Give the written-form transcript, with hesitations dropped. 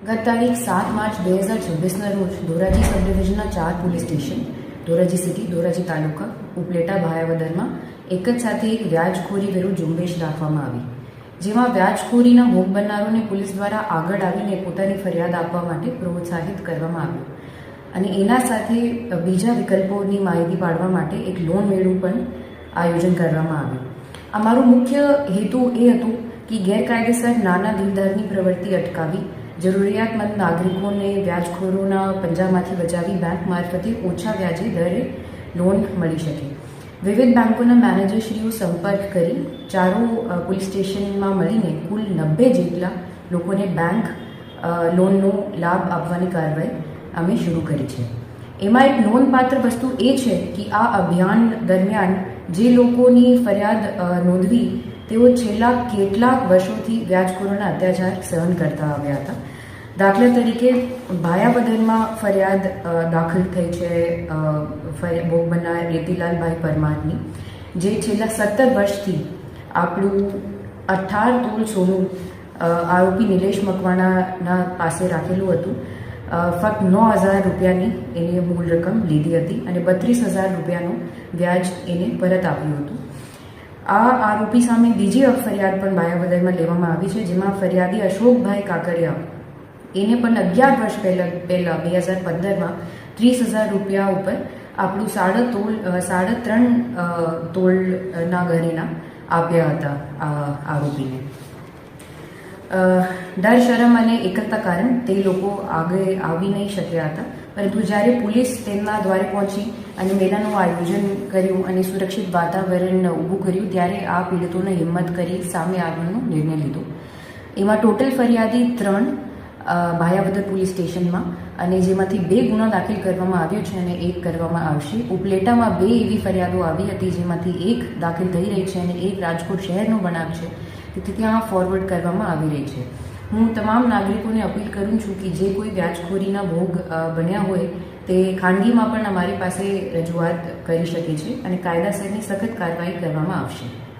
ગત તારીખ 7 માર્ચ 2026ના રોજ ધોરાજી સબ ડિવિઝનના 4 police station Dhoraji city, Dhoraji taluka, Upleta, ભાયાવદરમાં એક જ સાથે એક વ્યાજખોરી વિરુદ્ધ ઝુંબેશ રાખવામાં આવી, જેમાં વ્યાજખોરીના ભોગ બનનારોને પોલીસ દ્વારા આગળ આવીને પોતાની ફરિયાદ આપવા માટે પ્રોત્સાહિત કરવામાં આવ્યું અને એના સાથે બીજા વિકલ્પોની માહિતી પાડવા માટે એક લોન મેળું પણ આયોજન કરવામાં આવ્યું. અમારો મુખ્ય હેતુ એ હતો કે ગેરકાયદેસર નાના દેવદારની પ્રવૃત્તિ અટકાવી જરૂરિયાતમંદ નાગરિકોને વ્યાજખોરોના પંજામાંથી બચાવી બેંક મારફતે ઓછા વ્યાજે દરે લોન મળી શકે. વિવિધ બેંકોના મેનેજરશ્રીઓ સંપર્ક કરી ચારો પોલીસ સ્ટેશનમાં મળીને કુલ 90 જેટલા લોકોને બેંક લોનનો લાભ આપવાની કાર્યવાહી અમે શરૂ કરી છે. એમાં એક નોંધપાત્ર વસ્તુ એ છે કે આ અભિયાન દરમિયાન જે લોકોની ફરિયાદ નોંધવી તેઓ છેલ્લા કેટલાક વર્ષોથી વ્યાજખોરોના અત્યાચાર સહન કરતા આવ્યા હતા. દાખલા તરીકે ભાયાવદરમાં ફરિયાદ દાખલ થઈ છે ભોગ બનનાર રેતીલાલભાઈ પરમારની, જે છેલ્લા 17 વર્ષથી આપણું 18 તોલ સોનું આરોપી નિલેશ મકવાણાના પાસે રાખેલું હતું. ફક્ત 9,000 રૂપિયાની એને મૂળ રકમ લીધી હતી અને 32,000 રૂપિયાનું વ્યાજ એને પરત આપ્યું હતું. આ આરોપી સામે બીજી ફરિયાદ પણ ભાયાવદરમાં લેવામાં આવી છે, જેમાં ફરિયાદી અશોકભાઈ કાકડિયા એને પણ 11 વર્ષ પહેલાં 2015માં 30,000 રૂપિયા ઉપર આપણું 3.5 તોલના ગહેના આપ્યા હતા આ આરોપીને. ડર, શરમ અને એકલતા કારણ તે લોકો આગળ આવી નહીં શક્યા હતા, પરંતુ જ્યારે પોલીસ તેમના દ્વારે પહોંચી અને મેળાનું આયોજન કર્યું અને સુરક્ષિત વાતાવરણ ઊભું કર્યું, ત્યારે આ પીડિતોને હિંમત કરી સામે આવવાનો નિર્ણય લીધો. એમાં ટોટલ ફરિયાદી 3 ભાયાવદર પોલીસ સ્ટેશનમાં, અને જેમાંથી 2 ગુનો દાખલ કરવામાં આવ્યો છે અને 1 કરવામાં આવશે. ઉપલેટામાં 2 એવી ફરિયાદો આવી હતી, જેમાંથી 1 દાખલ થઈ રહી છે અને 1 રાજકોટ શહેરનો બનાવ છે, તેથી ત્યાં ફોરવર્ડ કરવામાં આવી રહી છે. હું તમામ નાગરિકોને અપીલ કરું છું કે જે કોઈ વ્યાજખોરીના ભોગ બન્યા હોય તે ખાનગીમાં પણ અમારી પાસે રજૂઆત કરી શકે છે અને કાયદાસરની સખત કાર્યવાહી કરવામાં આવશે.